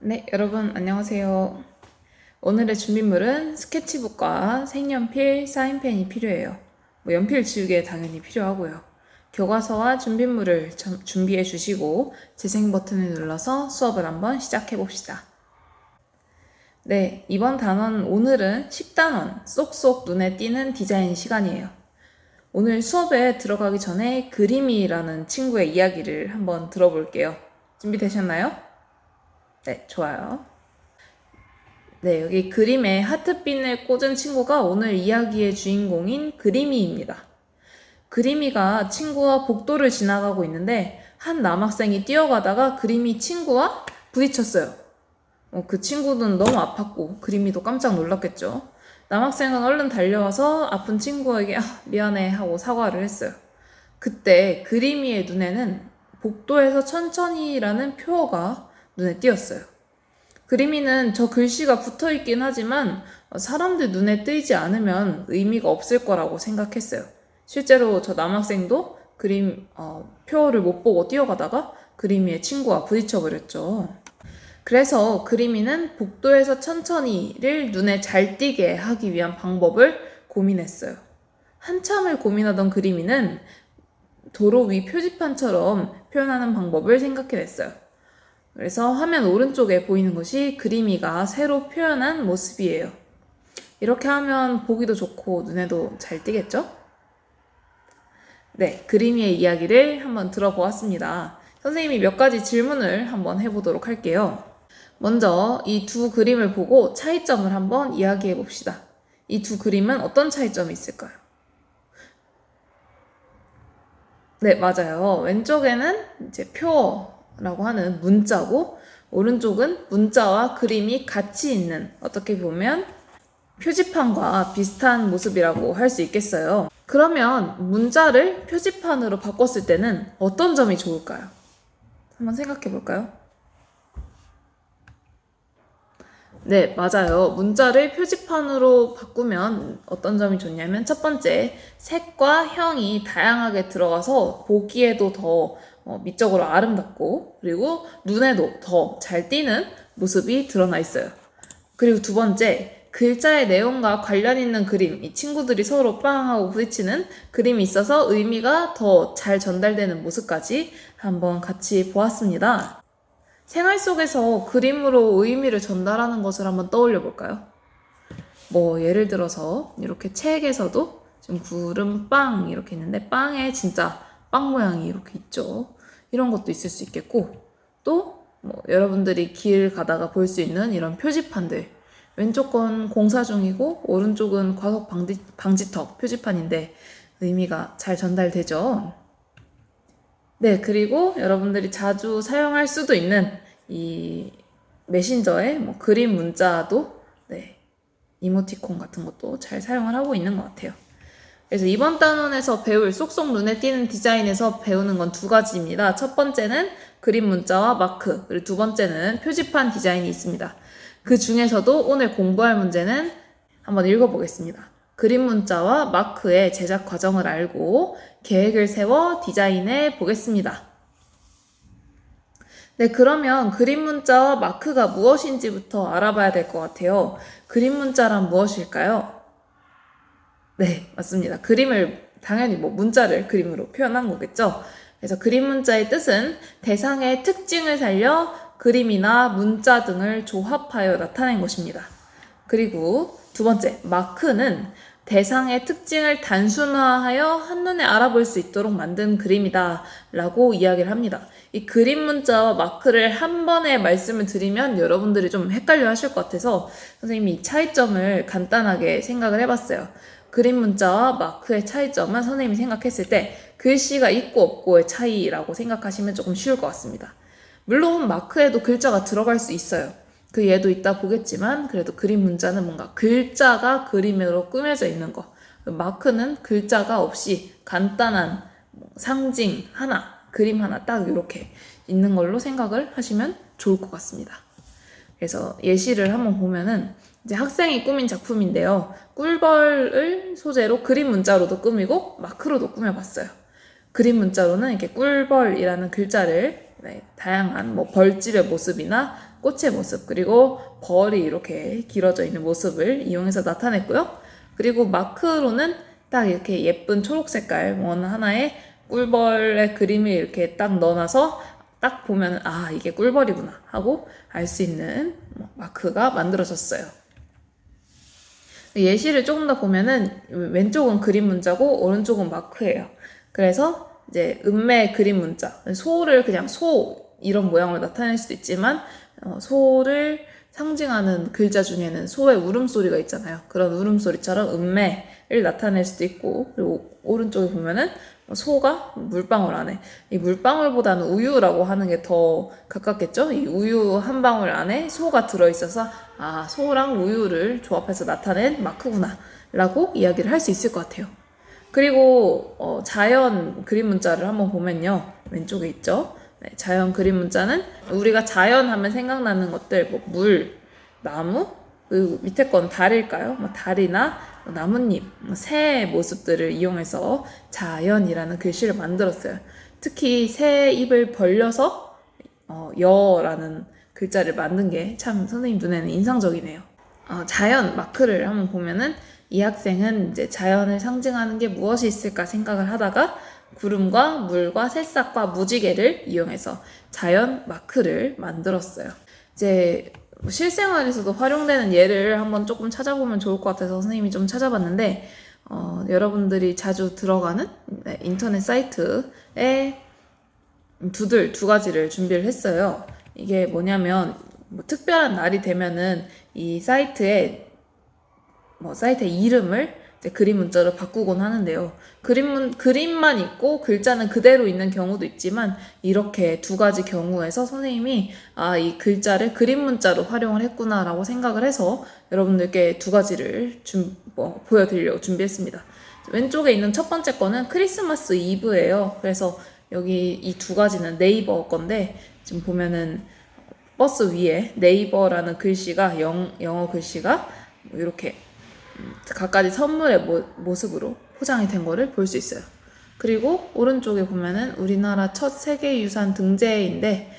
네, 여러분 안녕하세요. 오늘의 준비물은 스케치북과 색연필, 사인펜이 필요해요. 연필 지우개 당연히 필요하고요. 교과서와 준비물을 준비해 주시고 재생 버튼을 눌러서 수업을 한번 시작해 봅시다. 네, 이번 단원 오늘은 10단원 쏙쏙 눈에 띄는 디자인 시간이에요. 오늘 수업에 들어가기 전에 그림이라는 친구의 이야기를 한번 들어볼게요. 준비되셨나요? 네, 좋아요. 네, 여기 그림에 하트핀을 꽂은 친구가 오늘 이야기의 주인공인 그림이입니다. 그림이가 친구와 복도를 지나가고 있는데 한 남학생이 뛰어가다가 그림이 친구와 부딪혔어요. 그 친구는 너무 아팠고 그림이도 깜짝 놀랐겠죠. 남학생은 얼른 달려와서 아픈 친구에게 미안해 하고 사과를 했어요. 그때 그림이의 눈에는 복도에서 천천히라는 표어가 눈에 띄었어요. 그림이는 저 글씨가 붙어 있긴 하지만 사람들 눈에 띄지 않으면 의미가 없을 거라고 생각했어요. 실제로 저 남학생도 그림 표를 못 보고 뛰어가다가 그림이의 친구와 부딪혀 버렸죠. 그래서 그림이는 복도에서 천천히를 눈에 잘 띄게 하기 위한 방법을 고민했어요. 한참을 고민하던 그림이는 도로 위 표지판처럼 표현하는 방법을 생각해냈어요. 그래서 화면 오른쪽에 보이는 것이 그림이가 새로 표현한 모습이에요. 이렇게 하면 보기도 좋고 눈에도 잘 띄겠죠? 네, 그림이의 이야기를 한번 들어보았습니다. 선생님이 몇 가지 질문을 한번 해보도록 할게요. 먼저 이 두 그림을 보고 차이점을 한번 이야기해 봅시다. 이 두 그림은 어떤 차이점이 있을까요? 네, 맞아요. 왼쪽에는 이제 표어라고 하는 문자고, 오른쪽은 문자와 그림이 같이 있는, 어떻게 보면 표지판과 비슷한 모습이라고 할 수 있겠어요. 그러면 문자를 표지판으로 바꿨을 때는 어떤 점이 좋을까요? 한번 생각해 볼까요? 네, 맞아요. 문자를 표지판으로 바꾸면 어떤 점이 좋냐면 첫 번째, 색과 형이 다양하게 들어가서 보기에도 더 미적으로 아름답고 그리고 눈에도 더 잘 띄는 모습이 드러나 있어요. 그리고 두 번째, 글자의 내용과 관련 있는 그림, 이 친구들이 서로 빵 하고 부딪히는 그림이 있어서 의미가 더 잘 전달되는 모습까지 한번 같이 보았습니다. 생활 속에서 그림으로 의미를 전달하는 것을 한번 떠올려 볼까요? 예를 들어서 이렇게 책에서도 지금 구름 빵 이렇게 있는데 빵에 진짜 빵 모양이 이렇게 있죠. 이런 것도 있을 수 있겠고 또 여러분들이 길 가다가 볼 수 있는 이런 표지판들, 왼쪽 건 공사 중이고 오른쪽은 과속 방지턱 표지판인데 의미가 잘 전달되죠. 네, 그리고 여러분들이 자주 사용할 수도 있는 이 메신저의 그림 문자도 네, 이모티콘 같은 것도 잘 사용을 하고 있는 것 같아요. 그래서 이번 단원에서 배울 쏙쏙 눈에 띄는 디자인에서 배우는 건 두 가지입니다. 첫 번째는 그림 문자와 마크, 그리고 두 번째는 표지판 디자인이 있습니다. 그 중에서도 오늘 공부할 문제는 한번 읽어보겠습니다. 그림 문자와 마크의 제작 과정을 알고 계획을 세워 디자인해 보겠습니다. 네, 그러면 그림 문자와 마크가 무엇인지부터 알아봐야 될 것 같아요. 그림 문자란 무엇일까요? 네, 맞습니다. 그림을, 당연히 문자를 그림으로 표현한 거겠죠? 그래서 그림 문자의 뜻은 대상의 특징을 살려 그림이나 문자 등을 조합하여 나타낸 것입니다. 그리고 두 번째, 마크는 대상의 특징을 단순화하여 한눈에 알아볼 수 있도록 만든 그림이다 라고 이야기를 합니다. 이 그림 문자와 마크를 한 번에 말씀을 드리면 여러분들이 좀 헷갈려 하실 것 같아서 선생님이 이 차이점을 간단하게 생각을 해봤어요. 그림 문자와 마크의 차이점은 선생님이 생각했을 때 글씨가 있고 없고의 차이라고 생각하시면 조금 쉬울 것 같습니다. 물론 마크에도 글자가 들어갈 수 있어요. 그 예도 이따 보겠지만 그래도 그림 문자는 뭔가 글자가 그림으로 꾸며져 있는 거. 마크는 글자가 없이 간단한 상징 하나, 그림 하나 딱 이렇게 있는 걸로 생각을 하시면 좋을 것 같습니다. 그래서 예시를 한번 보면은 이제 학생이 꾸민 작품인데요. 꿀벌을 소재로 그림 문자로도 꾸미고 마크로도 꾸며봤어요. 그림 문자로는 이렇게 꿀벌이라는 글자를 다양한 벌집의 모습이나 꽃의 모습, 그리고 벌이 이렇게 길어져 있는 모습을 이용해서 나타냈고요. 그리고 마크로는 딱 이렇게 예쁜 초록 색깔 원 하나에 꿀벌의 그림을 이렇게 딱 넣어놔서 딱 보면 아, 이게 꿀벌이구나 하고 알 수 있는 마크가 만들어졌어요. 예시를 조금 더 보면은 왼쪽은 그림 문자고 오른쪽은 마크예요. 그래서 이제 음매 그림 문자, 소를 그냥 소 이런 모양으로 나타낼 수도 있지만 소를 상징하는 글자 중에는 소의 울음소리가 있잖아요. 그런 울음소리처럼 음매를 나타낼 수도 있고, 그리고 오른쪽에 보면은 소가 물방울 안에, 이 물방울보다는 우유라고 하는 게 더 가깝겠죠? 이 우유 한 방울 안에 소가 들어있어서 아, 소랑 우유를 조합해서 나타낸 마크구나 라고 이야기를 할 수 있을 것 같아요. 그리고 자연 그림 문자를 한번 보면요, 왼쪽에 있죠. 네, 자연 그림 문자는 우리가 자연 하면 생각나는 것들, 뭐 물, 나무, 그 밑에 건 달일까요? 뭐 달이나 나뭇잎, 새의 모습들을 이용해서 자연이라는 글씨를 만들었어요. 특히 새 입을 벌려서 여라는 글자를 만든 게 참 선생님 눈에는 인상적이네요. 자연 마크를 한번 보면은 이 학생은 이제 자연을 상징하는 게 무엇이 있을까 생각을 하다가 구름과 물과 새싹과 무지개를 이용해서 자연 마크를 만들었어요. 이제 실생활에서도 활용되는 예를 한번 조금 찾아보면 좋을 것 같아서 선생님이 좀 찾아봤는데 여러분들이 자주 들어가는 인터넷 사이트에 두 가지를 준비를 했어요. 이게 뭐냐면 특별한 날이 되면은 이 사이트의 이름을 이제 그림 문자로 바꾸곤 하는데요. 그림만 있고 글자는 그대로 있는 경우도 있지만 이렇게 두 가지 경우에서 선생님이 이 글자를 그림 문자로 활용을 했구나라고 생각을 해서 여러분들께 두 가지를 보여드리려고 준비했습니다. 왼쪽에 있는 첫 번째 거는 크리스마스 이브예요. 그래서 여기 이 두 가지는 네이버 건데 지금 보면은 버스 위에 네이버라는 글씨가 영어 글씨가 이렇게 각가지 선물의 모습으로 포장이 된 거를 볼 수 있어요. 그리고 오른쪽에 보면은 우리나라 첫 세계유산 등재인데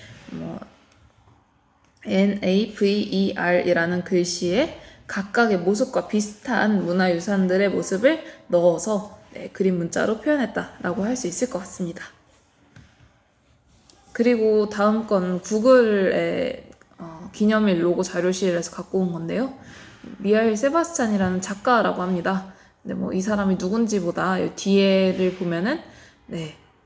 NAVER이라는 글씨에 각각의 모습과 비슷한 문화유산들의 모습을 넣어서 그림 문자로 표현했다라고 할 수 있을 것 같습니다. 그리고 다음 건 구글의 기념일 로고 자료실에서 갖고 온 건데요. 미하일 세바스찬이라는 작가라고 합니다. 근데 이 사람이 누군지보다 뒤에를 보면은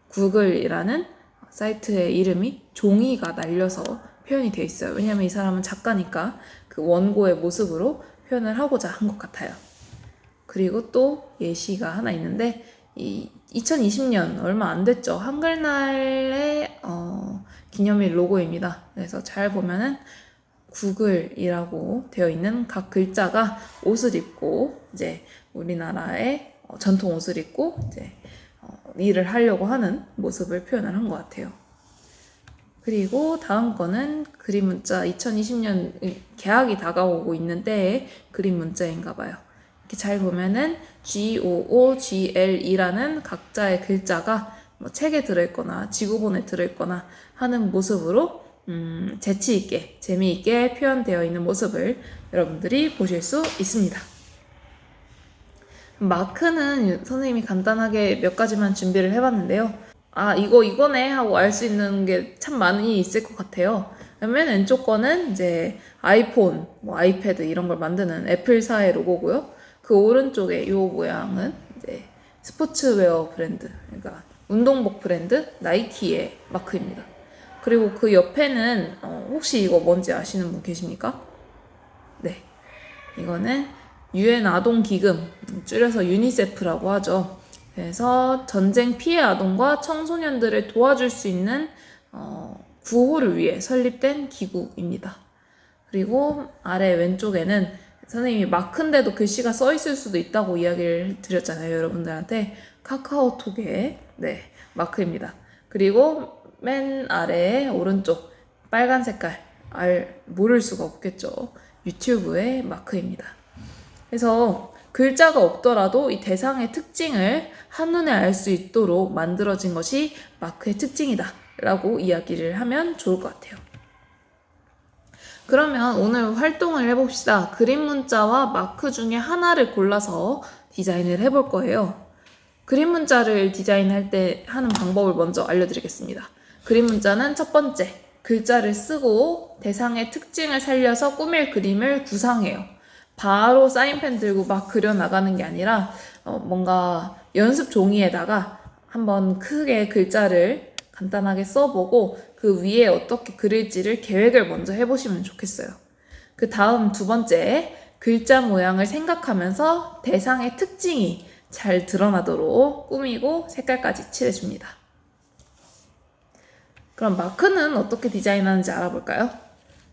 구글이라는 사이트의 이름이 종이가 날려서 표현이 되어 있어요. 왜냐면 이 사람은 작가니까 그 원고의 모습으로 표현을 하고자 한 것 같아요. 그리고 또 예시가 하나 있는데 2020년 얼마 안 됐죠. 한글날의 기념일 로고입니다. 그래서 잘 보면은 구글이라고 되어 있는 각 글자가 옷을 입고 이제 우리나라의 전통 옷을 입고 이제 일을 하려고 하는 모습을 표현을 한 것 같아요. 그리고 다음 거는 그림 문자 2020년 개학이 다가오고 있는 때의 그림 문자인가 봐요. 이렇게 잘 보면은 GOOGL이라는 각자의 글자가 책에 들어있거나 지구본에 들어있거나 하는 모습으로 재치있게 재미있게 표현되어 있는 모습을 여러분들이 보실 수 있습니다. 마크는 선생님이 간단하게 몇 가지만 준비를 해봤는데요. 이거네 하고 알 수 있는 게 참 많이 있을 것 같아요. 맨 왼쪽 거는 이제 아이폰, 아이패드 이런 걸 만드는 애플사의 로고고요. 그 오른쪽에 이 모양은 이제 스포츠웨어 브랜드, 그러니까 운동복 브랜드 나이키의 마크입니다. 그리고 그 옆에는 혹시 이거 뭔지 아시는 분 계십니까? 네, 이거는 UN 아동기금, 줄여서 유니세프라고 하죠. 그래서 전쟁 피해 아동과 청소년들을 도와줄 수 있는 구호를 위해 설립된 기구입니다. 그리고 아래 왼쪽에는 선생님이 마크인데도 글씨가 써 있을 수도 있다고 이야기를 드렸잖아요, 여러분들한테. 카카오톡의 마크입니다. 그리고 맨 아래에 오른쪽 빨간 색깔 모를 수가 없겠죠. 유튜브의 마크입니다. 그래서 글자가 없더라도 이 대상의 특징을 한눈에 알 수 있도록 만들어진 것이 마크의 특징이다 라고 이야기를 하면 좋을 것 같아요. 그러면 오늘 활동을 해봅시다. 그림 문자와 마크 중에 하나를 골라서 디자인을 해볼 거예요. 그림 문자를 디자인할 때 하는 방법을 먼저 알려드리겠습니다. 그림 문자는 첫 번째, 글자를 쓰고 대상의 특징을 살려서 꾸밀 그림을 구상해요. 바로 사인펜 들고 막 그려나가는 게 아니라 뭔가 연습 종이에다가 한번 크게 글자를 간단하게 써보고 그 위에 어떻게 그릴지를 계획을 먼저 해보시면 좋겠어요. 그 다음 두 번째, 글자 모양을 생각하면서 대상의 특징이 잘 드러나도록 꾸미고 색깔까지 칠해줍니다. 그럼 마크는 어떻게 디자인하는지 알아볼까요?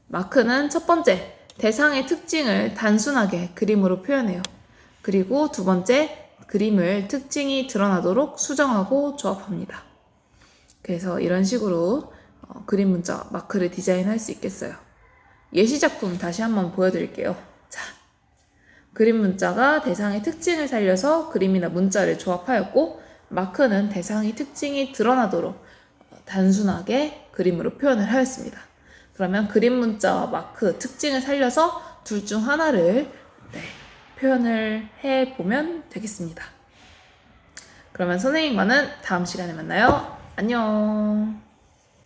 마크는 첫 번째, 대상의 특징을 단순하게 그림으로 표현해요. 그리고 두 번째, 그림을 특징이 드러나도록 수정하고 조합합니다. 그래서 이런 식으로 그림 문자 마크를 디자인할 수 있겠어요. 예시 작품 다시 한번 보여드릴게요. 자, 그림 문자가 대상의 특징을 살려서 그림이나 문자를 조합하였고, 마크는 대상의 특징이 드러나도록 단순하게 그림으로 표현을 하였습니다. 그러면 그림 문자와 마크 특징을 살려서 둘 중 하나를 표현을 해보면 되겠습니다. 그러면 선생님과는 다음 시간에 만나요. 안녕.